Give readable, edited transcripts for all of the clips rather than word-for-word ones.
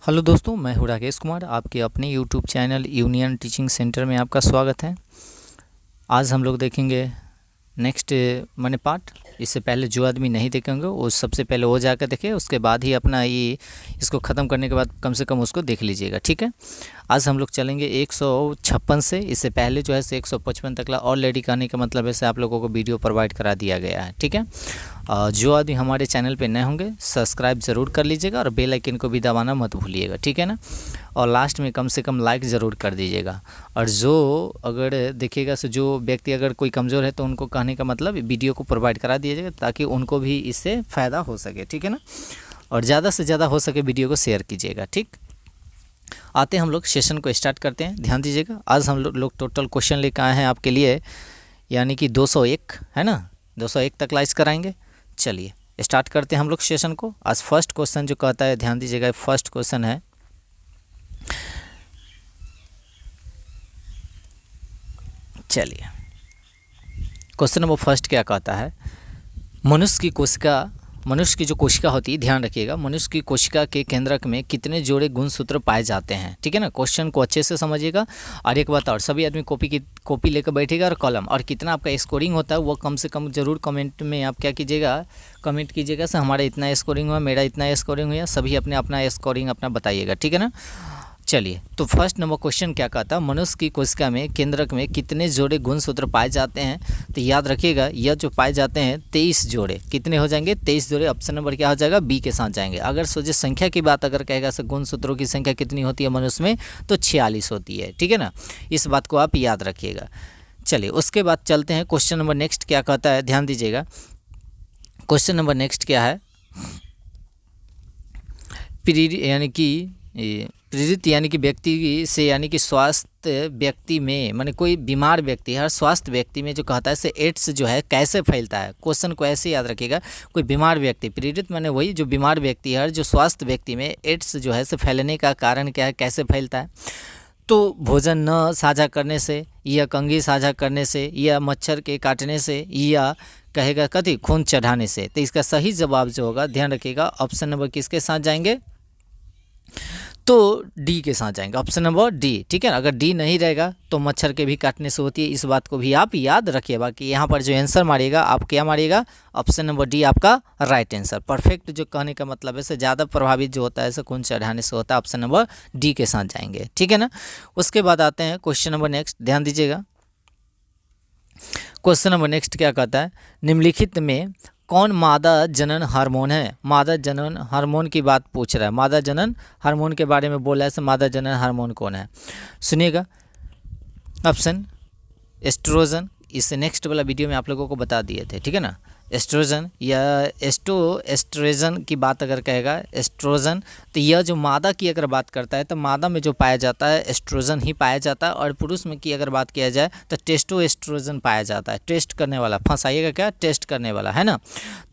Hello दोस्तों, मैं हूँ राकेश कुमार। आपके अपने YouTube channel union teaching centre में आपका स्वागत है। आज हम लोग देखेंगे नेक्स्ट मैंने पार्ट। इससे पहले जो आदमी नहीं देखेंगे वो सबसे पहले वो जाकर देखे, उसके बाद ही अपना ये इसको ख़त्म करने के बाद कम से कम उसको देख लीजिएगा, ठीक है। आज हम लोग चलेंगे 156 से। इससे पहले जो है से 155 तक ऑलरेडी कहने का मतलब ऐसे आप लोगों को वीडियो प्रोवाइड करा दिया गया है, ठीक है। जो आदमी हमारे चैनल पे नए होंगे सब्सक्राइब ज़रूर कर लीजिएगा और बेल आइकन को भी दबाना मत भूलिएगा, ठीक है ना। और लास्ट में कम से कम लाइक ज़रूर कर दीजिएगा। और जो अगर देखिएगा सो जो व्यक्ति अगर कोई कमज़ोर है तो उनको कहने का मतलब वीडियो को प्रोवाइड करा दीजिएगा ताकि उनको भी इससे फ़ायदा हो सके, ठीक है ना। और ज़्यादा से ज़्यादा हो सके वीडियो को शेयर कीजिएगा, ठीक। आते हम लोग सेशन को स्टार्ट करते हैं। ध्यान दीजिएगा, आज हम लोग टोटल क्वेश्चन लेकर आए हैं आपके लिए, यानी कि 201 है ना, 201 तक लाइज कराएंगे। चलिए स्टार्ट करते हैं हम लोग सेशन को। आज फर्स्ट क्वेश्चन जो कहता है, ध्यान दीजिएगा, फर्स्ट क्वेश्चन है, चलिए क्वेश्चन नंबर फर्स्ट क्या कहता है। मनुष्य की जो कोशिका होती है, ध्यान रखिएगा, मनुष्य की कोशिका के केंद्रक में कितने जोड़े गुणसूत्र पाए जाते हैं, ठीक है ना। क्वेश्चन को अच्छे से समझिएगा। और एक बात और, सभी आदमी कॉपी लेकर बैठेगा और कलम, और कितना आपका स्कोरिंग होता है वो कम से कम ज़रूर कमेंट में आप क्या कीजिएगा, कमेंट कीजिएगा सर हमारा इतना स्कोरिंग हुआ, मेरा इतना स्कोरिंग हुआ। सभी अपने अपना स्कोरिंग अपना बताइएगा, ठीक है ना। चलिए तो फर्स्ट नंबर क्वेश्चन क्या कहता है, मनुष्य की कोशिका में केंद्रक में कितने जोड़े गुणसूत्र पाए जाते हैं। तो याद रखिएगा, यह जो पाए जाते हैं 23 जोड़े, कितने हो जाएंगे, 23 जोड़े। ऑप्शन नंबर क्या हो जाएगा, बी के साथ जाएंगे। अगर सोचे संख्या की बात अगर कहेगा सर गुणसूत्रों की संख्या कितनी होती है मनुष्य में, तो 46 होती है, ठीक है ना। इस बात को आप याद रखिएगा। चलिए उसके बाद चलते हैं क्वेश्चन नंबर नेक्स्ट क्या कहता है, ध्यान दीजिएगा। क्वेश्चन नंबर नेक्स्ट क्या है, प्रेरित यानी कि व्यक्ति से, यानी कि स्वास्थ्य व्यक्ति में, माने कोई बीमार व्यक्ति है, हर स्वास्थ्य व्यक्ति में जो कहता है से एड्स जो है कैसे फैलता है। क्वेश्चन को ऐसे याद रखिएगा, कोई बीमार व्यक्ति, प्रेरित माने वही जो बीमार व्यक्ति है, जो स्वास्थ्य व्यक्ति में एड्स जो है से फैलने का कारण क्या है, कैसे फैलता है। तो भोजन न साझा करने से, या कंघी साझा करने से, या मच्छर के काटने से, या कहेगा कथी खून चढ़ाने से। तो इसका सही जवाब जो होगा, ध्यान रखिएगा, ऑप्शन नंबर किसके साथ जाएंगे, तो डी के साथ जाएंगे, ऑप्शन नंबर डी, ठीक है। अगर डी नहीं रहेगा तो मच्छर के भी काटने से होती है, इस बात को भी आप याद रखिए। बाकी यहाँ पर जो आंसर मारिएगा आप क्या मारिएगा, ऑप्शन नंबर डी आपका राइट आंसर। परफेक्ट जो कहने का मतलब है से ज़्यादा प्रभावित जो होता है से खून चढ़ाने से होता है, ऑप्शन नंबर डी के साथ जाएंगे, ठीक है ना। उसके बाद आते हैं क्वेश्चन नंबर नेक्स्ट, ध्यान दीजिएगा। क्वेश्चन नंबर नेक्स्ट क्या कहता है, निम्नलिखित में कौन मादा जनन हार्मोन है। मादा जनन हार्मोन की बात पूछ रहा है, मादा जनन हार्मोन के बारे में बोला है, से मादा जनन हार्मोन कौन है। सुनिएगा, ऑप्शन एस्ट्रोजन, इससे नेक्स्ट वाला वीडियो में आप लोगों को बता दिए थे, ठीक है ना। एस्ट्रोजन या एस्ट्रोजन की बात अगर कहेगा, एस्ट्रोजन, तो यह जो मादा की अगर बात करता है तो मादा में जो पाया जाता है एस्ट्रोजन ही पाया जाता है। और पुरुष में की अगर बात किया जाए तो टेस्टोएस्ट्रोजन पाया जाता है। टेस्ट करने वाला, फंसाइएगा क्या, टेस्ट करने वाला, है ना।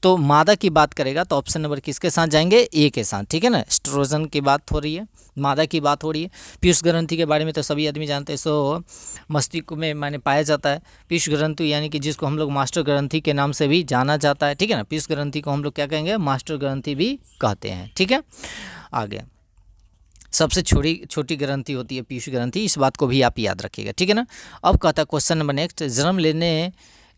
तो मादा की बात करेगा तो ऑप्शन नंबर किसके साथ जाएंगे, ए के साथ, ठीक है ना। एस्ट्रोजन की बात हो रही है, मादा की बात हो रही है। पीयूष ग्रंथि के बारे में तो सभी आदमी जानते हैं, सो मस्तिष्क में माने पाया जाता है पीयूष ग्रंथि, यानी कि जिसको हम लोग मास्टर ग्रंथि के नाम से भी जाना जाता है, ठीक है ना। पीयूष ग्रंथि को हम लोग क्या कहेंगे, मास्टर ग्रंथि भी कहते हैं, ठीक है। आगे सबसे छोटी ग्रंथि होती है पीयूष ग्रंथि, इस बात को भी आप याद रखिएगा, ठीक है ना। अब कहता है क्वेश्चन नंबर नेक्स्ट, जन्म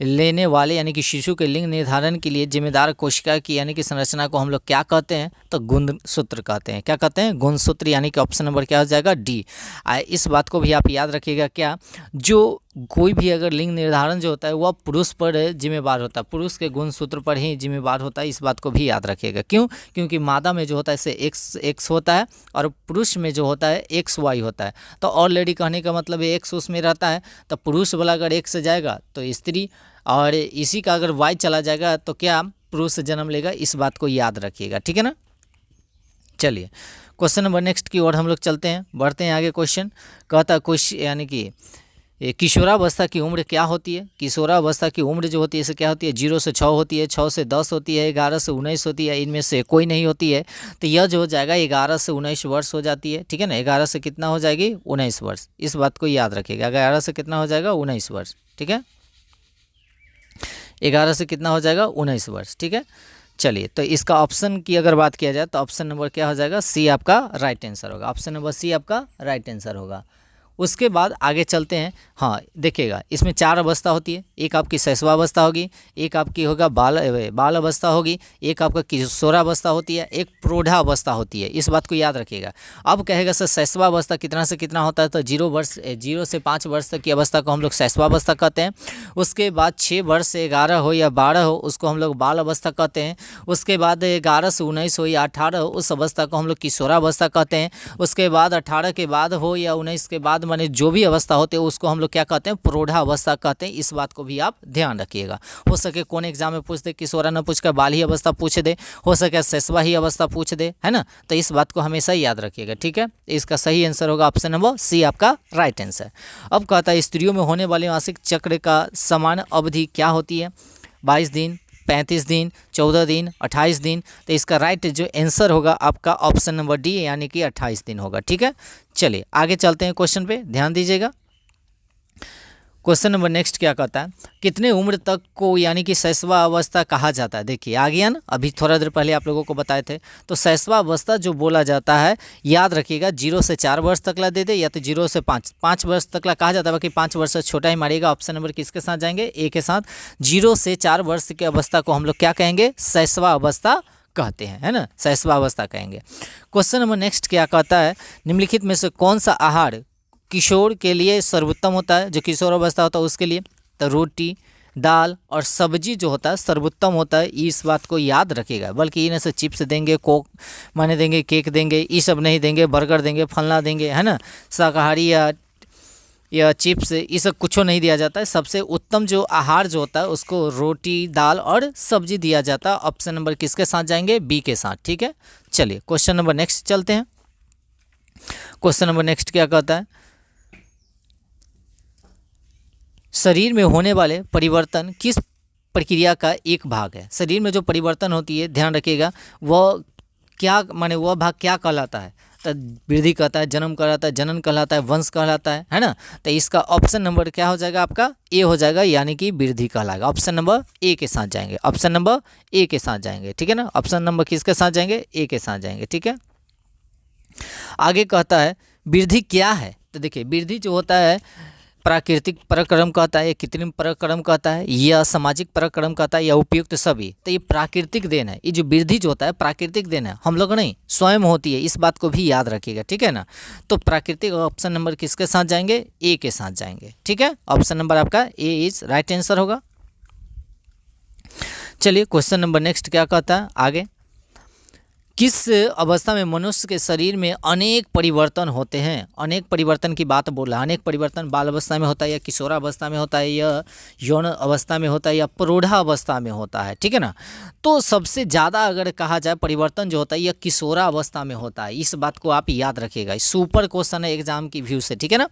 लेने वाले यानी कि शिशु के लिंग निर्धारण के लिए जिम्मेदार कोशिका की यानी कि संरचना को हम लोग क्या कहते हैं, तो गुणसूत्र कहते हैं। क्या कहते हैं, गुणसूत्र, यानी कि ऑप्शन नंबर क्या हो जाएगा, डी। इस बात को भी आप याद रखिएगा, क्या जो कोई भी अगर लिंग निर्धारण जो होता है वह पुरुष पर जिम्मेवार होता है, पुरुष के गुणसूत्र पर ही जिम्मेवार होता है, इस बात को भी याद रखिएगा। क्यों, क्योंकि मादा में जो होता है इसे एक्स होता है और पुरुष में जो होता है XY होता है। तो ऑलरेडी कहने का मतलब है एक्स उसमें रहता है, तो पुरुष वाला अगर एक्स से जाएगा तो स्त्री, और इसी का अगर Y चला जाएगा तो क्या पुरुष जन्म लेगा, इस बात को याद रखिएगा, ठीक है ना। चलिए क्वेश्चन नंबर नेक्स्ट की ओर हम लोग चलते हैं, बढ़ते हैं आगे। क्वेश्चन कहता है यानी कि किशोरावस्था की उम्र क्या होती है। किशोरावस्था की उम्र जो होती है इसे क्या होती है, 0 से 6 होती है, 6 से 10 होती है, 11 से 19 होती है, इनमें से कोई नहीं होती है। तो यह जो हो जाएगा 11 से 19 वर्ष हो जाती है, ठीक है ना। 11 से कितना हो जाएगी, 19 वर्ष, इस बात को याद रखिएगा। 11 से कितना हो जाएगा, 19 वर्ष, ठीक है। 11 से कितना हो जाएगा, 19 वर्ष, ठीक है। चलिए, तो इसका ऑप्शन की अगर बात किया जाए तो ऑप्शन नंबर क्या हो जाएगा, सी आपका राइट आंसर होगा। ऑप्शन नंबर सी आपका राइट आंसर होगा। उसके बाद आगे चलते हैं। हाँ देखिएगा, इसमें 4 अवस्था होती है। एक आपकी शैशवावस्था होगी, एक आपकी होगा बाल अवस्था होगी, एक आपका किशोरावस्था होती है, एक प्रौढ़ावस्था होती है। इस बात को याद रखिएगा। अब कहेगा सर शैशवावस्था कितना से कितना होता है, तो 0 से 5 वर्ष तक की अवस्था को हम लोग शैशवावस्था कहते हैं। उसके बाद 6 वर्ष से 11 हो या 12 हो उसको हम लोग बाल अवस्था कहते हैं। उसके बाद 11 से 19 हो या 18 हो उस अवस्था को हम लोग किशोरावस्था कहते हैं। उसके बाद 18 के बाद हो या 19 के बाद माने जो भी अवस्था होते हैं उसको हम लोग क्या कहते हैं, प्रौढ़ावस्था कहते हैं। इस बात को भी आप ध्यान रखिएगा। हो सके कौन एग्जाम में पूछ दे, किशोरा न पूछ कर बाल ही अवस्था पूछ दे, हो सके शैशवा ही अवस्था पूछ दे, है ना। तो इस बात को हमेशा याद रखिएगा, ठीक है। इसका सही आंसर होगा ऑप्शन नंबर सी आपका राइट आंसर। अब कहता है स्त्रियों में होने वाले मासिक चक्र का समान अवधि क्या होती है, 22 दिन, 35 दिन, 14 दिन, 28 दिन। तो इसका राइट जो आंसर होगा आपका ऑप्शन नंबर डी यानी कि 28 दिन होगा, ठीक है। चलिए आगे चलते हैं, क्वेश्चन पे ध्यान दीजिएगा। क्वेश्चन नंबर नेक्स्ट क्या कहता है, कितने उम्र तक को यानी कि शैशवा अवस्था कहा जाता है। देखिए आ गया ना, अभी थोड़ा देर पहले आप लोगों को बताए थे। तो शैशवा अवस्था जो बोला जाता है, याद रखिएगा 0 से 4 वर्ष तक ला दे दे या तो 0 से 5 वर्ष तक ला कहा जाता है, बाकी 5 वर्ष से छोटा ही मारिएगा। ऑप्शन नंबर किसके साथ जाएंगे, ए के साथ। 0 से 4 वर्ष की अवस्था को हम लोग क्या कहेंगे, शैशवा अवस्था कहते हैं, है ना, शैशवा अवस्था कहेंगे। क्वेश्चन नंबर नेक्स्ट क्या कहता है, निम्नलिखित में से कौन सा आहार किशोर के लिए सर्वोत्तम होता है, जो किशोर अवस्था होता है उसके लिए। तो रोटी, दाल और सब्जी जो होता है सर्वोत्तम होता है। इस बात को याद रखिएगा। बल्कि इन्हें से चिप्स देंगे, कोक माने देंगे, केक देंगे, ये सब नहीं देंगे, बर्गर देंगे, फलना देंगे, है ना। शाकाहारी या चिप्स ये सब कुछ नहीं दिया जाता है। सबसे उत्तम जो आहार जो होता है उसको रोटी, दाल और सब्जी दिया जाता है। ऑप्शन नंबर किसके साथ जाएंगे, बी के साथ, ठीक है। चलिए क्वेश्चन नंबर नेक्स्ट चलते हैं। क्वेश्चन नंबर नेक्स्ट क्या कहता है, शरीर में होने वाले परिवर्तन किस प्रक्रिया का एक भाग है। शरीर में जो परिवर्तन होती है ध्यान रखिएगा, वह क्या माने वह भाग क्या कहलाता है। तो वृद्धि कहता है, जन्म कहलाता है, जनन कहलाता है, वंश कहलाता है ना। तो इसका ऑप्शन नंबर क्या हो जाएगा आपका, ए हो जाएगा यानी कि वृद्धि कहलाएगा। ऑप्शन नंबर ए के साथ जाएंगे, ऑप्शन नंबर ए के साथ जाएंगे, ठीक है ना। ऑप्शन नंबर किसके साथ जाएंगे, ए के साथ जाएंगे, ठीक है। आगे कहता है वृद्धि क्या है। तो देखिए वृद्धि जो होता है प्राकृतिक पराक्रम कहता है, या कृत्रिम पराक्रम कहता है, या सामाजिक पराक्रम कहता है, या उपयुक्त सभी। तो ये प्राकृतिक देन है। ये जो वृद्धि जो होता है प्राकृतिक देन है, हम लोग नहीं स्वयं होती है। इस बात को भी याद रखिएगा, ठीक है ना। तो प्राकृतिक ऑप्शन नंबर किसके साथ जाएंगे, ए के साथ जाएंगे, ठीक है। ऑप्शन नंबर आपका ए इज राइट आंसर होगा। चलिए क्वेश्चन नंबर नेक्स्ट क्या कहता है आगे, किस अवस्था में मनुष्य के शरीर में अनेक परिवर्तन होते हैं। अनेक परिवर्तन की बात बोल रहा है। अनेक परिवर्तन बाल अवस्था में होता है, या किशोरावस्था में होता है, या यौन अवस्था में होता है, या प्रौढ़ावस्था में होता है, ठीक है ना। तो सबसे ज़्यादा अगर कहा जाए परिवर्तन जो होता है यह किशोरावस्था में होता है। इस बात को आप याद रखिएगा। सुपर क्वेश्चन है एग्जाम की व्यू से, ठीक है ना।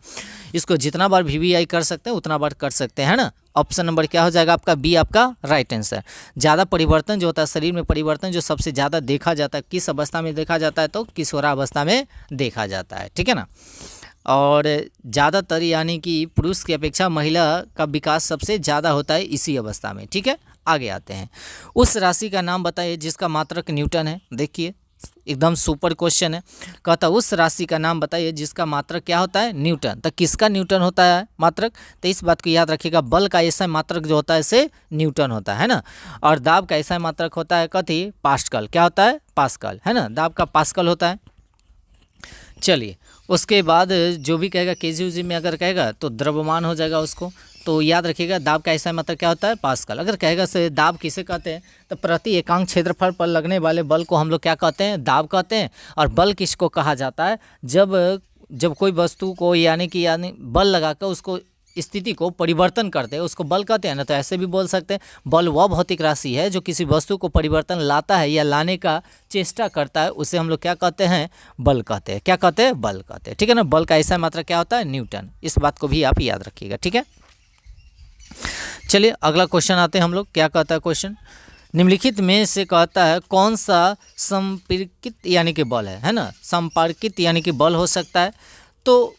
इसको जितना बार VVI कर सकते हैं उतना बार कर सकते हैं, है ना। ऑप्शन नंबर क्या हो जाएगा आपका, बी आपका राइट आंसर। ज़्यादा परिवर्तन जो होता है शरीर में, परिवर्तन जो सबसे ज़्यादा देखा जाता है किस अवस्था में देखा जाता है, तो किशोरावस्था में देखा जाता है, ठीक है ना। और ज़्यादातर यानी कि पुरुष की अपेक्षा महिला का विकास सबसे ज़्यादा होता है इसी अवस्था में, ठीक है। आगे आते हैं, उस राशि का नाम बताइए जिसका मात्रक न्यूटन है। देखिए एकदम सुपर क्वेश्चन है। कहता उस राशि का नाम बताइए जिसका मात्रक क्या होता है, न्यूटन। तो किसका न्यूटन होता है मात्रक, तो इस बात को याद रखिएगा। बल का ऐसा मात्रक जो होता है इसे न्यूटन होता है ना। और दाब का ऐसा मात्रक होता है कथी, पास्कल। क्या होता है, पास्कल, है ना। दाब का पास्कल होता है। चलिए उसके बाद जो भी कहेगा केजी में अगर कहेगा तो द्रव्यमान हो जाएगा उसको। तो याद रखिएगा दाब का ऐसा मतलब क्या होता है, पास्कल। अगर कहेगा से दाब किसे कहते हैं, तो प्रति एकांक क्षेत्रफल पर लगने वाले बल को हम लोग क्या कहते हैं, दाब कहते हैं। और बल किसको कहा जाता है, जब कोई वस्तु को यानी बल लगाकर उसको स्थिति को परिवर्तन करते हैं उसको बल कहते हैं ना। तो ऐसे भी बोल सकते हैं बल वह भौतिक राशि है जो किसी वस्तु को परिवर्तन लाता है या लाने का चेष्टा करता है, उसे हम लोग क्या कहते हैं, बल कहते हैं। क्या कहते हैं, बल कहते हैं, ठीक है ना। बल का ऐसा मात्रा क्या होता है, न्यूटन। इस बात को भी आप याद रखिएगा, ठीक है। चलिए अगला क्वेश्चन आते हैं हम लोग। क्या कहता है क्वेश्चन, निम्नलिखित में से कहता है कौन सा संपर्कित यानी कि बल है ना। संपर्कित यानी कि बल हो सकता है। तो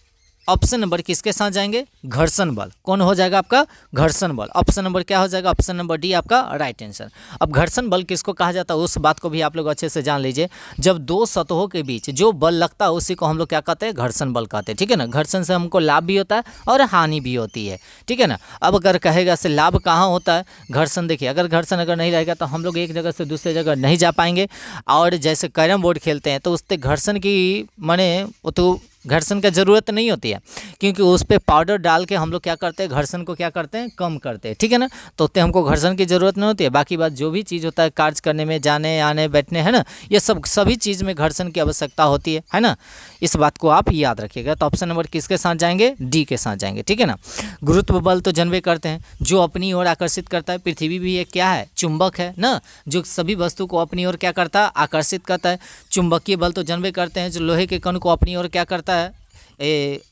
ऑप्शन नंबर किसके साथ जाएंगे, घर्षण बल। कौन हो जाएगा आपका, घर्षण बल। ऑप्शन नंबर क्या हो जाएगा, ऑप्शन नंबर डी आपका राइट आंसर। अब घर्षण बल किसको कहा जाता है उस बात को भी आप लोग अच्छे से जान लीजिए। जब दो सतहों के बीच जो बल लगता है उसी को हम लोग क्या कहते हैं, घर्षण बल कहते हैं। ठीक है ना, घर्षण से हमको लाभ भी होता है और हानि भी होती है। ठीक है ना। अब अगर कहेगा से लाभ कहाँ होता है, घर्षण। देखिए अगर घर्षण अगर नहीं रहेगा तो हम लोग एक जगह से दूसरे जगह नहीं जा पाएंगे। और जैसे कैरम बोर्ड खेलते हैं तो उससे घर्षण की माने वो तो घर्षण का ज़रूरत नहीं होती है, क्योंकि उस पर पाउडर डाल के हम लोग क्या करते हैं, घर्षण को क्या करते हैं, कम करते हैं। ठीक है ना, तो उतने हमको घर्षण की ज़रूरत नहीं होती है। बाकी बात जो भी चीज़ होता है कार्य करने में, जाने आने बैठने, है ना, ये सभी चीज़ में घर्षण की आवश्यकता होती है ना। इस बात को आप याद रखिएगा। तो ऑप्शन नंबर किसके साथ जाएंगे, डी के साथ जाएंगे। ठीक है ना। गुरुत्व बल तो जानबे करते हैं, जो अपनी ओर आकर्षित करता है। पृथ्वी भी एक क्या है, चुंबक है ना, जो सभी वस्तु को अपनी ओर क्या करता है, आकर्षित करता है। चुंबकीय बल तो जानबे करते हैं, जो लोहे के कण को अपनी ओर क्या करता है,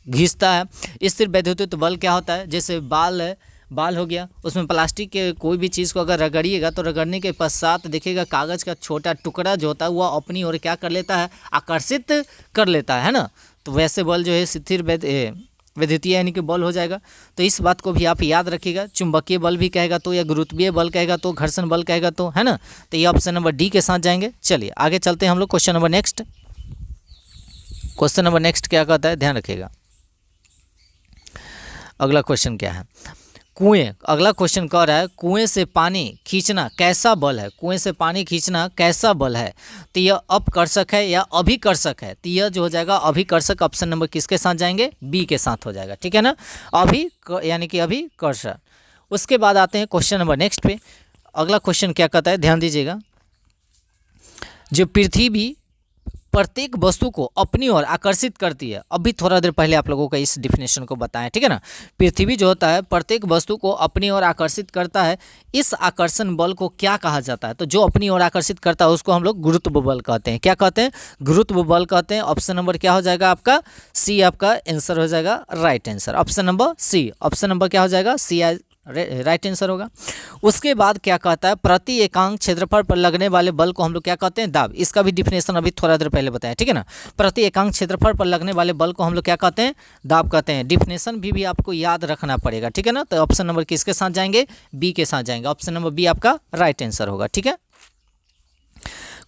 घिसता है। स्थिर वैद्युत बल क्या होता है, जैसे बाल है, बाल हो गया, उसमें प्लास्टिक के कोई भी चीज़ को अगर रगड़िएगा तो रगड़ने के पश्चात देखिएगा कागज़ का छोटा टुकड़ा जो होता है वह अपनी ओर क्या कर लेता है, आकर्षित कर लेता है ना। तो वैसे बल जो है स्थिर वैद्युतीय यानी कि बल हो जाएगा। तो इस बात को भी आप याद रखिएगा। चुंबकीय बल भी कहेगा तो, या गुरुत्वीय बल कहेगा तो, घर्षण बल कहेगा तो, है ना। तो ये ऑप्शन नंबर डी के साथ जाएंगे। चलिए आगे चलते हैं हम लोग question number next. Question number next क्या कहता है, ध्यान रखिएगा। अगला क्वेश्चन क्या है, कुएं। अगला क्वेश्चन कह रहा है कुएं से पानी खींचना कैसा बल है, कुएं से पानी खींचना कैसा बल है। तो यह अपकर्षक है या अभिकर्षक है। तो यह जो हो जाएगा अभिकर्षक। ऑप्शन नंबर किसके साथ जाएंगे, बी के साथ हो जाएगा। ठीक है ना, यानी कि अभिकर्षक। उसके बाद आते हैं क्वेश्चन नंबर नेक्स्ट पे। अगला क्वेश्चन क्या कहता है, ध्यान दीजिएगा। जो पृथ्वी प्रत्येक वस्तु को अपनी ओर आकर्षित करती है। अभी थोड़ा देर पहले आप लोगों को इस डिफिनेशन को बताएं। ठीक है ना, पृथ्वी जो होता है प्रत्येक वस्तु को अपनी ओर आकर्षित करता है। इस आकर्षण बल को क्या कहा जाता है, तो जो अपनी ओर आकर्षित करता है उसको हम लोग गुरुत्व बल कहते हैं। क्या कहते हैं, गुरुत्व बल कहते हैं। ऑप्शन नंबर क्या हो जाएगा आपका, सी आपका आंसर हो जाएगा right answer. Option number C, option number क्या हो जाएगा, सी राइट आंसर होगा। उसके बाद क्या कहता है, प्रति एकांक क्षेत्रफल पर लगने वाले बल को हम लोग क्या कहते हैं, दाब। इसका भी डिफिनेशन अभी थोड़ा देर पहले बताया। ठीक है ना, प्रति एकांक क्षेत्रफल पर लगने वाले बल को हम लोग क्या कहते हैं, दाब कहते हैं। डिफिनेशन भी आपको याद रखना पड़ेगा। ठीक है ना, तो ऑप्शन नंबर किसके साथ जाएंगे, बी के साथ जाएंगे। ऑप्शन नंबर बी आपका राइट आंसर होगा। ठीक है,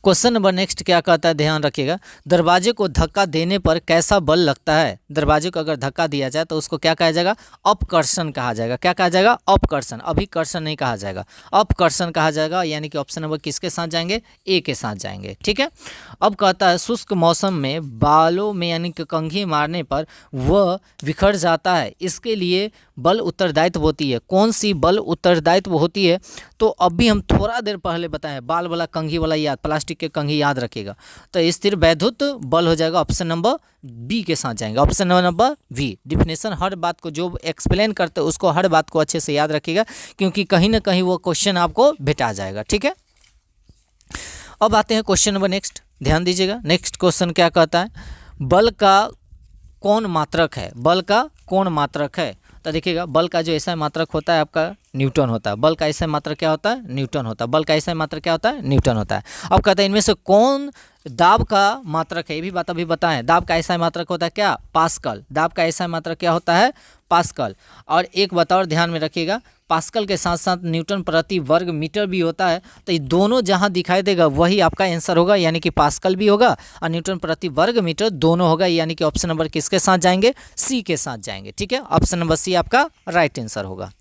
क्वेश्चन नंबर नेक्स्ट क्या कहता है, ध्यान रखिएगा। दरवाजे को धक्का देने पर कैसा बल लगता है। दरवाजे को अगर धक्का दिया जाए तो उसको क्या कहा जाएगा, अपकर्षण कहा जाएगा। क्या कहा जाएगा, अपकर्षण। अभिकर्षण नहीं कहा जाएगा, अपकर्षण कहा जाएगा। यानी कि ऑप्शन नंबर किसके साथ जाएंगे, ए के साथ जाएंगे। ठीक है, अब कहता है शुष्क मौसम में बालों में यानी कि कंघी मारने पर वह बिखर जाता है, इसके लिए बल उत्तरदायित्व होती है। कौन सी बल उत्तरदायित्व होती है, तो अभी हम थोड़ा देर पहले बताएं, बाल वाला कंघी वाला याद, प्लास्टिक के कंघी याद रखिएगा। तो स्थिर वैद्युत बल हो जाएगा। ऑप्शन नंबर बी के साथ जाएंगे। Option number B. डिफिनेशन हर बात को जो एक्सप्लेन करते हैं उसको हर बात को अच्छे से याद रखिएगा, क्योंकि कहीं ना कहीं वो क्वेश्चन आपको भेटा जाएगा। ठीक है, अब आते हैं क्वेश्चन नंबर नेक्स्ट, ध्यान दीजिएगा। नेक्स्ट क्वेश्चन क्या कहता है, बल का कौन मात्रक है, बल का कौन मात्रक है। तो देखिएगा, बल का जो ऐसा मात्रक होता है आपका न्यूटन होता है। बल का ऐसा मात्रक क्या होता है, न्यूटन होता है। बल का ऐसा मात्रक क्या होता है, न्यूटन होता है। अब कहते हैं इनमें से कौन दाब का मात्रक है, ये भी बात अभी बताएं। दाब का ऐसा मात्रक होता है क्या, पास्कल। दाब का ऐसा मात्रक क्या होता है, पास्कल। और एक बात और ध्यान में रखिएगा, पास्कल के साथ साथ न्यूटन प्रति वर्ग मीटर भी होता है। तो ये दोनों जहां दिखाई देगा वही आपका आंसर होगा, यानी कि पास्कल भी होगा और न्यूटन प्रति वर्ग मीटर दोनों होगा। यानी कि ऑप्शन नंबर किसके साथ जाएंगे, सी के साथ जाएंगे। ठीक है, ऑप्शन नंबर सी आपका राइट आंसर होगा।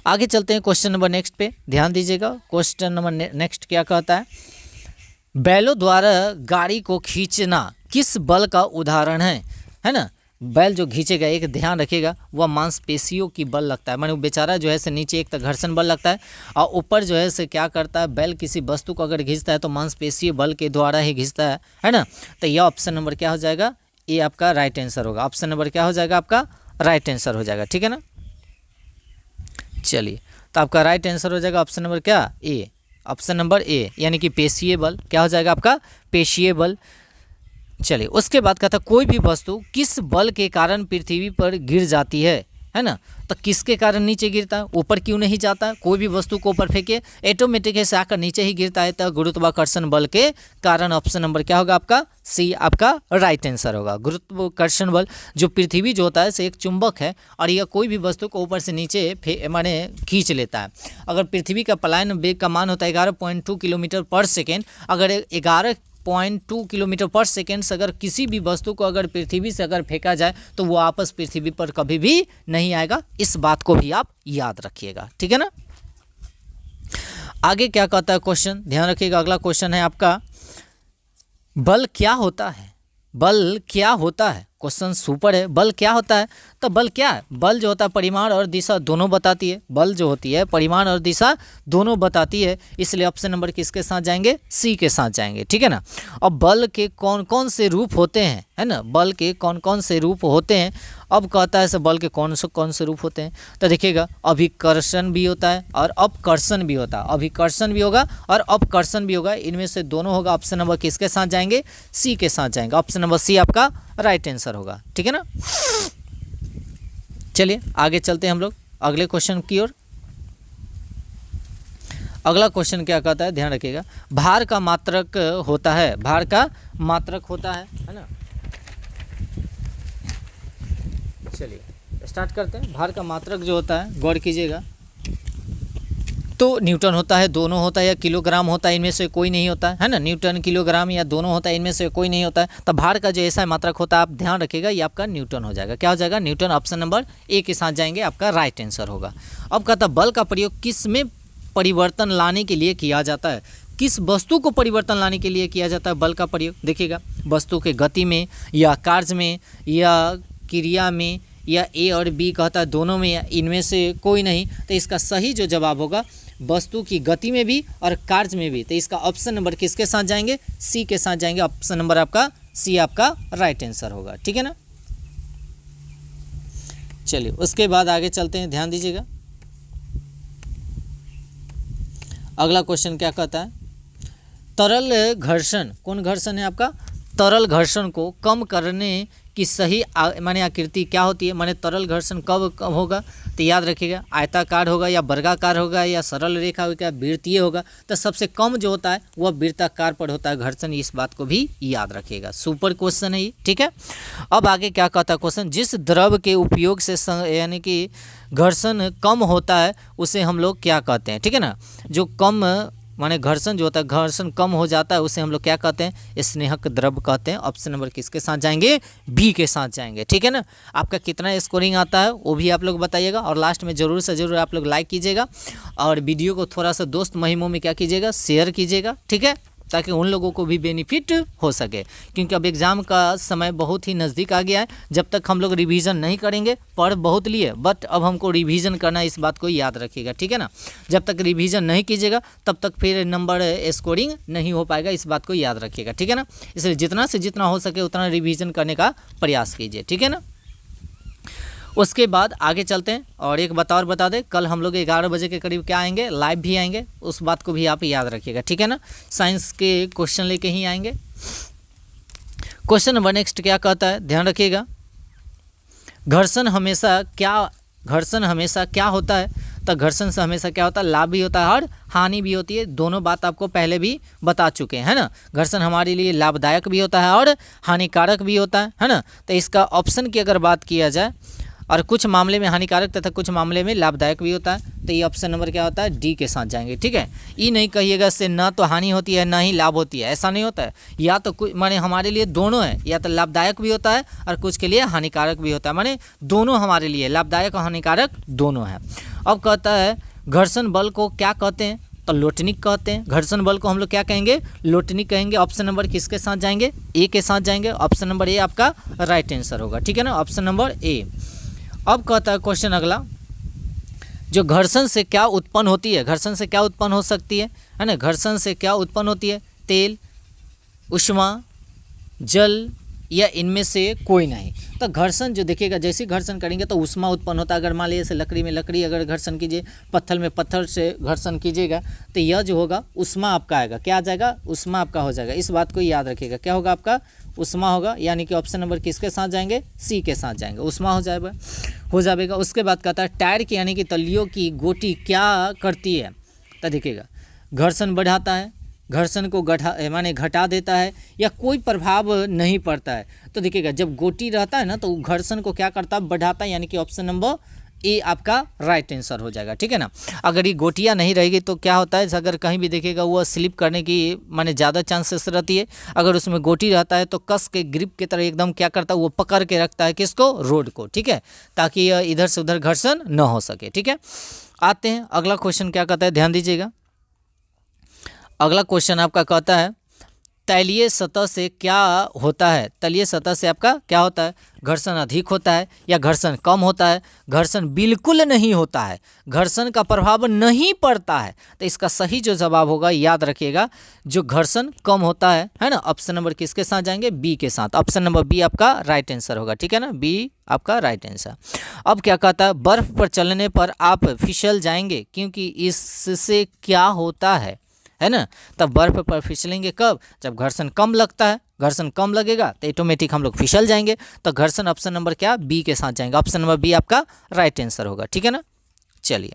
आगे चलते हैं क्वेश्चन नंबर नेक्स्ट पे, ध्यान दीजिएगा। क्वेश्चन नंबर नेक्स्ट क्या कहता है, बैलों द्वारा गाड़ी को खींचना किस बल का उदाहरण है ना। बैल जो खींचेगा, एक ध्यान रखिएगा, वह मांसपेशियों की बल लगता है। माने वो बेचारा जो है से नीचे एक तो घर्षण बल लगता है और ऊपर जो है से क्या करता है, बैल किसी वस्तु को अगर खींचता है तो मांसपेशीय बल के द्वारा ही खींचता है ना। तो यह ऑप्शन नंबर क्या हो जाएगा, ये आपका राइट आंसर होगा। ऑप्शन नंबर क्या हो जाएगा, आपका राइट आंसर हो जाएगा। ठीक है ना, चलिए, तो आपका राइट आंसर हो जाएगा ऑप्शन नंबर क्या, ए। ऑप्शन नंबर ए, यानी कि पेशीय बल क्या हो जाएगा आपका, पेशीय बल। चलिए, उसके बाद कहता कोई भी वस्तु किस बल के कारण पृथ्वी पर गिर जाती है है ना, तो किसके कारण नीचे गिरता है, ऊपर क्यों नहीं जाता? कोई भी वस्तु को ऊपर फेंके ऑटोमेटिक से आकर नीचे ही गिरता है, तो गुरुत्वाकर्षण बल के कारण ऑप्शन नंबर क्या होगा आपका? सी आपका राइट आंसर होगा। गुरुत्वाकर्षण बल जो पृथ्वी जो होता है से एक चुंबक है और यह कोई भी वस्तु को ऊपर से नीचे माने खींच लेता है। अगर पृथ्वी का पलायन वेग का मान होता है 11.2 किलोमीटर पर सेकेंड, अगर 11.2 किलोमीटर पर सेकेंड से अगर किसी भी वस्तु को अगर पृथ्वी से अगर फेंका जाए तो वो वापस पृथ्वी पर कभी भी नहीं आएगा। इस बात को भी आप याद रखिएगा, ठीक है ना। आगे क्या कहता है क्वेश्चन, ध्यान रखिएगा। अगला क्वेश्चन है आपका, बल क्या होता है? बल क्या होता है? क्वेश्चन सुपर है। बल क्या होता है? तो बल क्या है? बल जो होता है परिमाण और दिशा दोनों बताती है। बल जो होती है परिमाण और दिशा दोनों बताती है, इसलिए ऑप्शन नंबर किसके साथ जाएंगे? सी के साथ जाएंगे, ठीक है ना। अब बल के कौन कौन से रूप होते हैं, है ना, बल के कौन कौन से रूप होते हैं। अब कहता है बल के कौन से रूप होते हैं, तो देखिएगा अभिकर्षण भी होता है और अपकर्षण भी होता है। अभिकर्षण भी होगा और अपकर्षण भी होगा, इनमें से दोनों होगा। ऑप्शन नंबर किसके साथ जाएंगे? सी के साथ जाएंगे। ऑप्शन नंबर सी आपका राइट आंसर होगा, ठीक है ना। चलिए आगे चलते हैं हम लोग अगले क्वेश्चन की ओर। अगला क्वेश्चन क्या कहता है, ध्यान रखिएगा। भार का मात्रक होता है, भार का मात्रक होता है ना। चलिए स्टार्ट करते हैं। भार का मात्रक जो होता है गौर कीजिएगा, तो न्यूटन होता है, दोनों होता है, या किलोग्राम होता है, इनमें से कोई नहीं होता है ना। न्यूटन किलोग्राम या दोनों होता है, इनमें से कोई नहीं होता है। तो भार का जो ऐसा मात्रक होता है आप ध्यान रखिएगा, ये आपका न्यूटन हो जाएगा। क्या हो जाएगा? न्यूटन। ऑप्शन नंबर ए के साथ जाएंगे, आपका राइट आंसर होगा। अब कहता है बल का प्रयोग किस में परिवर्तन लाने के लिए किया जाता है? किस वस्तु को परिवर्तन लाने के लिए किया जाता है बल का प्रयोग? देखिएगा, वस्तु के गति में या कार्य में या क्रिया में या ए और बी कहता है दोनों में या इनमें से कोई नहीं। तो इसका सही जो जवाब होगा वस्तु की गति में भी और कार्य में भी। तो इसका ऑप्शन नंबर किसके साथ जाएंगे? सी के साथ जाएंगे। ऑप्शन नंबर आपका सी आपका राइट आंसर होगा, ठीक है ना। चलिए उसके बाद आगे चलते हैं, ध्यान दीजिएगा। अगला क्वेश्चन क्या कहता है, तरल घर्षण, कौन घर्षण है आपका? तरल घर्षण को कम करने की सही माने आकृति क्या होती है? माने तरल घर्षण कब होगा? तो याद रखिएगा, आयताकार होगा या वर्गाकार होगा या सरल रेखा होगा, वृत्तीय होगा। तो सबसे कम जो होता है वह वृत्ताकार पर होता है घर्षण, इस बात को भी याद रखिएगा। सुपर क्वेश्चन है ये, ठीक है। अब आगे क्या कहता है क्वेश्चन, जिस द्रव के उपयोग से यानी कि घर्षण कम होता है उसे हम लोग क्या कहते हैं? ठीक है ना। जो कम माने घर्षण जो होता है, घर्षण कम हो जाता है, उसे हम लोग क्या कहते हैं? स्नेहक द्रव कहते हैं। ऑप्शन नंबर किसके साथ जाएंगे? बी के साथ जाएंगे, ठीक है ना। आपका कितना स्कोरिंग आता है वो भी आप लोग बताइएगा, और लास्ट में ज़रूर से ज़रूर आप लोग लाइक कीजिएगा और वीडियो को थोड़ा सा दोस्त महिमों में क्या कीजिएगा? शेयर कीजिएगा, ठीक है, ताकि उन लोगों को भी बेनिफिट हो सके। क्योंकि अब एग्ज़ाम का समय बहुत ही नज़दीक आ गया है। जब तक हम लोग रिवीजन नहीं करेंगे, पढ़ बहुत लिए बट अब हमको रिवीजन करना, इस बात को याद रखिएगा, ठीक है ना। जब तक रिवीजन नहीं कीजिएगा तब तक फिर नंबर स्कोरिंग नहीं हो पाएगा, इस बात को याद रखिएगा, ठीक है ना। इसलिए जितना से जितना हो सके उतना रिवीजन करने का प्रयास कीजिए, ठीक है ना। उसके बाद आगे चलते हैं, और एक बात और बता दें, कल हम लोग 11 बजे के करीब क्या आएंगे? लाइव भी आएंगे, उस बात को भी आप याद रखिएगा, ठीक है ना। साइंस के क्वेश्चन लेके ही आएंगे। क्वेश्चन नंबर नेक्स्ट क्या कहता है, ध्यान रखिएगा। घर्षण हमेशा क्या होता है? तो घर्षण से हमेशा क्या होता है? लाभ भी होता है और हानि भी होती है। दोनों बात आपको पहले भी बता चुके हैं, है ना। घर्षण हमारे लिए लाभदायक भी होता है और हानिकारक भी होता है ना। तो इसका ऑप्शन की अगर बात किया जाए, और कुछ मामले में हानिकारक तथा कुछ मामले में लाभदायक भी होता है, तो ये ऑप्शन नंबर क्या होता है? डी के साथ जाएंगे, ठीक है। ये नहीं कहिएगा से ना तो हानि होती है ना ही लाभ होती है, ऐसा नहीं होता है। या तो कुछ माने हमारे लिए दोनों है, या तो लाभदायक भी होता है और कुछ के लिए हानिकारक भी होता है, माने दोनों हमारे लिए लाभदायक और हानिकारक दोनों है। अब कहता है घर्षण बल को क्या कहते हैं? तो लोटनिक कहते हैं। घर्षण बल को हम लोग क्या कहेंगे? लोटनिक कहेंगे। ऑप्शन नंबर किसके साथ जाएंगे? ए के साथ जाएंगे। ऑप्शन नंबर ए आपका राइट आंसर होगा, ठीक है ना। Option number A. अब कहता है क्वेश्चन अगला, जो घर्षण से क्या उत्पन्न होती है? घर्षण से क्या उत्पन्न हो सकती है ना। घर्षण से क्या उत्पन्न होती है? तेल, ऊष्मा, जल, या इनमें से कोई नहीं। तो घर्षण जो देखिएगा, जैसे घर्षण करेंगे तो उष्मा उत्पन्न होता है। अगर मान लीजिए जैसे लकड़ी में लकड़ी अगर घर्षण कीजिए, पत्थर में पत्थर से घर्षण कीजिएगा तो यह जो होगा उष्मा आपका आएगा। क्या आ जाएगा? उष्मा आपका हो जाएगा। इस बात को याद रखिएगा, क्या होगा आपका? उष्मा होगा। यानी कि ऑप्शन नंबर किसके साथ जाएंगे? सी के साथ जाएंगे, उष्मा हो जाएगा। उसके बाद कहता है टायर की यानी कि तलियों की गोटी क्या करती है? तो देखिएगा, घर्षण बढ़ाता है, घर्षण को घटा देता है, या कोई प्रभाव नहीं पड़ता है। तो देखिएगा, जब गोटी रहता है ना तो घर्षण को क्या करता है? बढ़ाता है। यानी कि ऑप्शन नंबर ए आपका राइट आंसर हो जाएगा। ठीक है ना। अगर ये गोटियाँ नहीं रहेगी तो क्या होता है, अगर कहीं भी देखिएगा वो स्लिप करने की ज़्यादा चांसेस रहती है। अगर उसमें गोटी रहता है तो कस के ग्रिप की तरह एकदम क्या करता है, वो पकड़ के रखता है किसको? रोड को। ठीक है, ताकि इधर से उधर घर्षण न हो सके। ठीक है, आते हैं अगला क्वेश्चन क्या कहता है, ध्यान दीजिएगा। अगला क्वेश्चन आपका कहता है तलीय सतह से क्या होता है? तलीय सतह से आपका क्या होता है? घर्षण अधिक होता है या घर्षण कम होता है? घर्षण बिल्कुल नहीं होता है, घर्षण का प्रभाव नहीं पड़ता है। तो इसका सही जो जवाब होगा, याद रखिएगा, जो घर्षण कम होता है ना। ऑप्शन नंबर किसके साथ जाएंगे? बी के साथ। ऑप्शन नंबर बी आपका राइट आंसर होगा। ठीक है ना, बी आपका राइट आंसर। अब क्या कहता है, बर्फ पर चलने पर आप फिसल जाएंगे क्योंकि इससे क्या होता है ना। तब बर्फ पर फिसलेंगे कब? जब घर्षण कम लगता है। घर्षण कम लगेगा तो ऑटोमेटिक हम लोग फिसल जाएंगे। तो घर्षण ऑप्शन नंबर क्या? बी के साथ जाएंगे। ऑप्शन नंबर बी आपका राइट आंसर होगा। ठीक है ना। चलिए,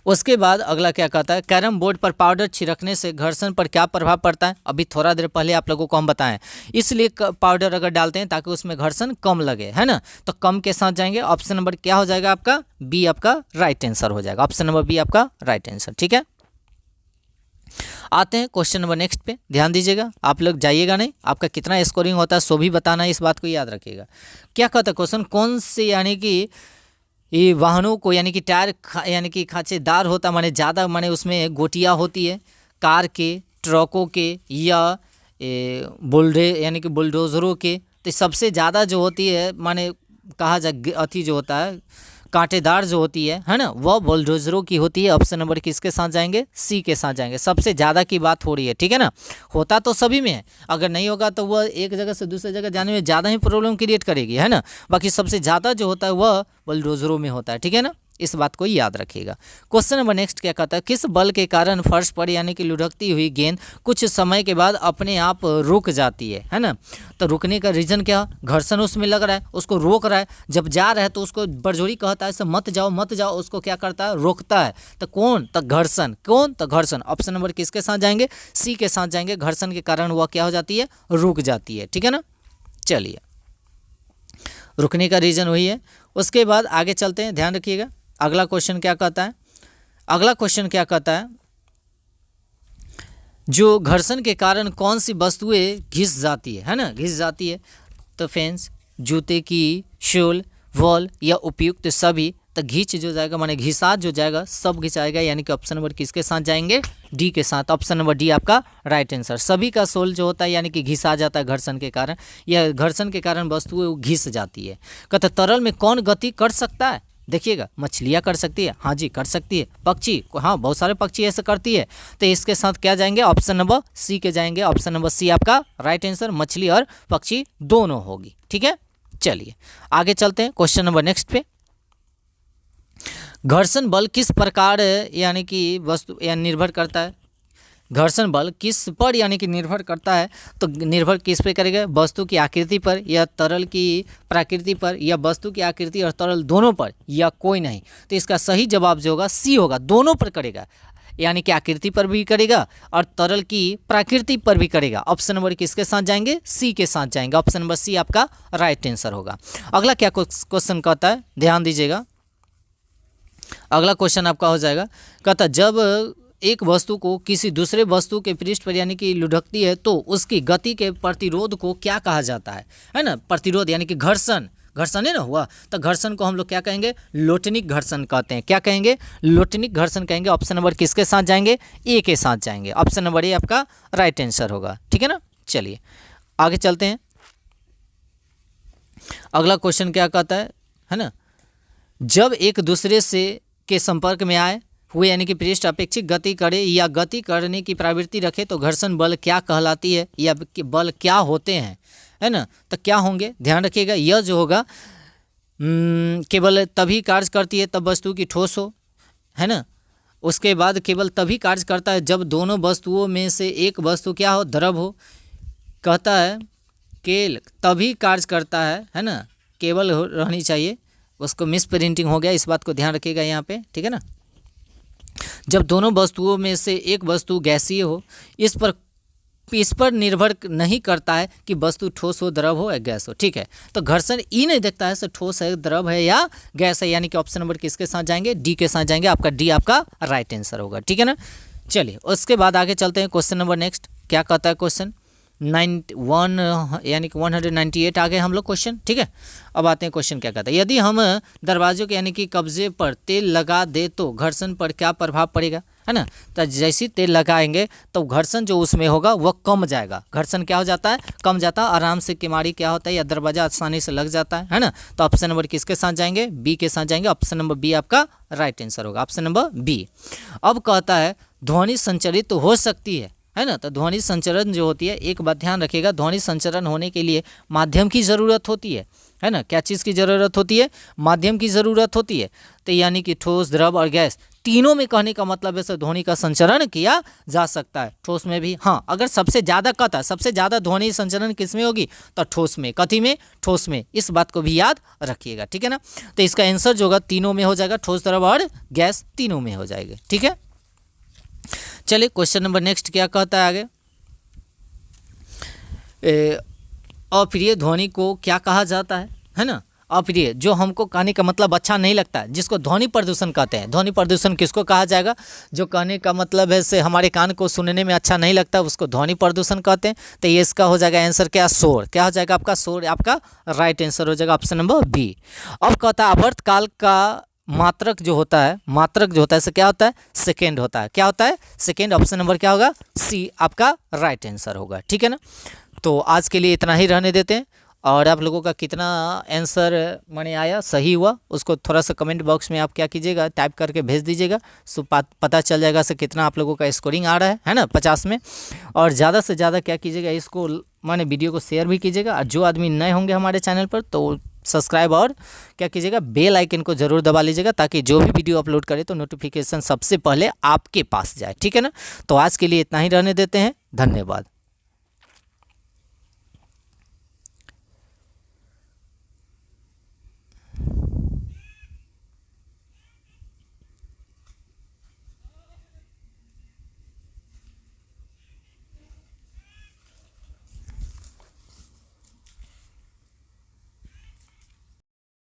उसके बाद अगला क्या कहता है, कैरम बोर्ड पर पाउडर छिड़कने से घर्षण पर क्या प्रभाव पड़ता है? अभी थोड़ा देर पहले आप लोगों को हम बताएं, इसलिए पाउडर अगर डालते हैं ताकि उसमें घर्षण कम लगे, है ना। तो कम के साथ जाएंगे। ऑप्शन नंबर क्या हो जाएगा आपका? बी आपका राइट आंसर हो जाएगा। ऑप्शन नंबर बी आपका राइट आंसर। ठीक है, आते हैं क्वेश्चन नंबर नेक्स्ट पे। ध्यान दीजिएगा, आप लोग जाइएगा नहीं, आपका कितना स्कोरिंग होता है सो भी बताना है, इस बात को याद रखिएगा। क्या कहता है क्वेश्चन, कौन से यानी कि ये वाहनों को यानी कि टायर यानी कि खांचेदार होता, ज़्यादा उसमें गोटियाँ होती है, कार के, ट्रकों के या यानी कि बुलडोजरों के। तो सबसे ज़्यादा जो होती है कहा जाए अथी जो होता है कांटेदार जो होती है ना, वह बुलडोजरों की होती है। ऑप्शन नंबर किसके साथ जाएंगे? सी के साथ जाएंगे। सबसे ज़्यादा की बात हो रही है। ठीक है ना, होता तो सभी में है, अगर नहीं होगा तो वह एक जगह से दूसरी जगह जाने में ज़्यादा ही प्रॉब्लम क्रिएट करेगी, है ना। बाकी सबसे ज़्यादा जो होता है वह बुलडोजरों में होता है। ठीक है ना, इस बात को याद रखिएगा। क्वेश्चन नंबर नेक्स्ट क्या कहता है, किस बल के कारण फर्श पर यानी कि लुढ़कती हुई गेंद कुछ समय के बाद अपने आप रुक जाती है ना। तो रुकने का रीज़न क्या? घर्षण उसमें लग रहा है, उसको रोक रहा है। जब जा रहा है तो उसको बरजोरी कहता है ऐसे मत जाओ, उसको क्या करता है? रोकता है। तो कौन? तो घर्षण। कौन? तो घर्षण। ऑप्शन नंबर किसके साथ जाएंगे? सी के साथ जाएंगे। घर्षण के कारण वह क्या हो जाती है? रुक जाती है। ठीक है ना। चलिए, रुकने का रीज़न वही है। उसके बाद आगे चलते हैं, ध्यान रखिएगा। अगला क्वेश्चन क्या कहता है? अगला क्वेश्चन क्या कहता है, जो घर्षण के कारण कौन सी वस्तुएं घिस जाती है ना, घिस जाती है। तो फेंस, जूते की सोल, वॉल या उपयुक्त सभी। तो घिंच जो जाएगा घिसा जो जाएगा, सब घिंचाएगा। यानी कि ऑप्शन नंबर किसके साथ जाएंगे? डी के साथ। ऑप्शन नंबर डी आपका राइट आंसर। सभी का सोल जो होता है यानी कि घिसा जाता है घर्षण के कारण, या घर्षण के कारण वस्तुएं घिस जाती है। कहते तरल में कौन गति कर सकता है? देखिएगा, मछलियाँ कर सकती है, हाँ जी कर सकती है। पक्षी, हाँ बहुत सारे पक्षी ऐसे करती है। तो इसके साथ क्या जाएंगे? ऑप्शन नंबर सी के जाएंगे। ऑप्शन नंबर सी आपका राइट आंसर, मछली और पक्षी दोनों होगी। ठीक है, चलिए आगे चलते हैं क्वेश्चन नंबर नेक्स्ट पे। घर्षण बल किस प्रकार यानी कि वस्तु या निर्भर करता है? घर्षण बल किस पर यानी कि निर्भर करता है? तो निर्भर किस पे करेगा? वस्तु की आकृति पर, या तरल की प्रकृति पर, या वस्तु की आकृति और तरल दोनों पर, या कोई नहीं। तो इसका सही जवाब जो होगा सी होगा, दोनों पर करेगा। यानी कि आकृति पर भी करेगा और तरल की प्रकृति पर भी करेगा। ऑप्शन नंबर किसके साथ जाएंगे? सी के साथ जाएंगे। ऑप्शन नंबर सी आपका राइट आंसर होगा। अगला क्या क्वेश्चन कहता है, ध्यान दीजिएगा। अगला क्वेश्चन आपका हो जाएगा, कहता जब एक वस्तु को किसी दूसरे वस्तु के पृष्ठ पर यानी कि लुढ़कती है तो उसकी गति के प्रतिरोध को क्या कहा जाता है ना। प्रतिरोध यानी कि घर्षण, घर्षण है ना हुआ, तो घर्षण को हम लोग क्या कहेंगे? लोटनिक घर्षण कहते हैं। क्या कहेंगे? लोटनिक घर्षण कहेंगे। ऑप्शन नंबर किसके साथ जाएंगे? ए के साथ जाएंगे। ऑप्शन नंबर ए आपका राइट आंसर होगा। ठीक है ना, चलिए आगे चलते हैं। अगला क्वेश्चन क्या कहता है ना, जब एक दूसरे से के संपर्क में आए हुए यानी कि पृष्ठ अपेक्षित गति करे या गति करने की प्रवृत्ति रखे तो घर्षण बल क्या कहलाती है, या बल क्या होते हैं, है ना, तो क्या होंगे, ध्यान रखिएगा, यह जो होगा केवल तभी कार्य करती है तब वस्तु की ठोस हो, है ना। उसके बाद केवल तभी कार्य करता है जब दोनों वस्तुओं में से एक वस्तु क्या हो, द्रव हो। कहता है केवल तभी कार्य करता है ना, केवल रहनी चाहिए, उसको मिस प्रिंटिंग हो गया, इस बात को ध्यान रखिएगा यहाँ पे, ठीक है ना। जब दोनों वस्तुओं में से एक वस्तु गैसीय हो, इस पर निर्भर नहीं करता है कि वस्तु ठोस हो, द्रव हो या गैस हो, ठीक है। तो घर्षण ई नहीं देखता है से ठोस है, द्रव है या गैस है, यानी कि ऑप्शन नंबर किसके साथ जाएंगे, डी के साथ जाएंगे। आपका डी आपका राइट आंसर होगा, ठीक है ना। चलिए उसके बाद आगे चलते हैं, क्वेश्चन नंबर नेक्स्ट क्या कहता है, क्वेश्चन 91 यानी कि 198 आ गए हम लोग क्वेश्चन, ठीक है। अब आते हैं क्वेश्चन क्या कहता है, यदि हम दरवाजों के यानी कि कब्जे पर तेल लगा दे तो घर्षण पर क्या प्रभाव पड़ेगा, है ना। तो जैसे तेल लगाएंगे तो घर्षण जो उसमें होगा वह कम जाएगा, घर्षण क्या हो जाता है, कम जाता है, आराम से किमाड़ी क्या होता है या दरवाजा आसानी से लग जाता है ना। तो ऑप्शन नंबर किसके साथ जाएंगे, बी के साथ जाएंगे, ऑप्शन नंबर बी आपका राइट आंसर होगा, ऑप्शन नंबर बी। अब कहता है ध्वनि संचरित तो हो सकती है ना। तो ध्वनि संचरण जो होती है, एक बात ध्यान रखिएगा, ध्वनि संचरण होने के लिए माध्यम की ज़रूरत होती है ना। क्या चीज़ की ज़रूरत होती है, माध्यम की ज़रूरत होती है। तो यानी कि ठोस, द्रव और गैस तीनों में कहने का मतलब है ध्वनि का संचरण किया जा सकता है, ठोस में भी। हाँ, अगर सबसे ज़्यादा कहता है सबसे ज़्यादा ध्वनि संचरण किस में होगी, तो ठोस में, कथी में, ठोस में, इस बात को भी याद रखिएगा, ठीक है ना। तो इसका आंसर जो होगा तीनों में हो जाएगा, ठोस, द्रव और गैस तीनों में हो जाएगा, ठीक है। चलिए क्वेश्चन नंबर नेक्स्ट क्या कहता है आगे, अप्रिय ध्वनि को क्या कहा जाता है ना। अप्रिय जो हमको कहने का मतलब अच्छा नहीं लगता है, जिसको ध्वनि प्रदूषण कहते हैं। ध्वनि प्रदूषण किसको कहा जाएगा, जो कहने का मतलब है से हमारे कान को सुनने में अच्छा नहीं लगता, उसको ध्वनि प्रदूषण कहते हैं। तो ये इसका हो जाएगा आंसर क्या, शोर। क्या हो जाएगा आपका, शोर आपका राइट आंसर हो जाएगा, ऑप्शन नंबर बी। अब कहता है आवर्तकाल का मात्रक जो होता है, मात्रक जो होता है से क्या होता है, सेकेंड होता है। क्या होता है, सेकेंड, ऑप्शन नंबर क्या होगा, सी आपका राइट आंसर होगा, ठीक है ना। तो आज के लिए इतना ही रहने देते हैं, और आप लोगों का कितना आंसर मैंने आया, सही हुआ, उसको थोड़ा सा कमेंट बॉक्स में आप क्या कीजिएगा, टाइप करके भेज दीजिएगा, सो पता चल जाएगा से कितना आप लोगों का स्कोरिंग आ रहा है ना 50 में। और ज़्यादा से ज़्यादा क्या कीजिएगा, इसको मैंने वीडियो को शेयर भी कीजिएगा, और जो आदमी नए होंगे हमारे चैनल पर तो सब्सक्राइब और क्या कीजिएगा, बेल आइकन को जरूर दबा लीजिएगा, ताकि जो भी वीडियो अपलोड करे तो नोटिफिकेशन सबसे पहले आपके पास जाए, ठीक है ना। तो आज के लिए इतना ही रहने देते हैं, धन्यवाद।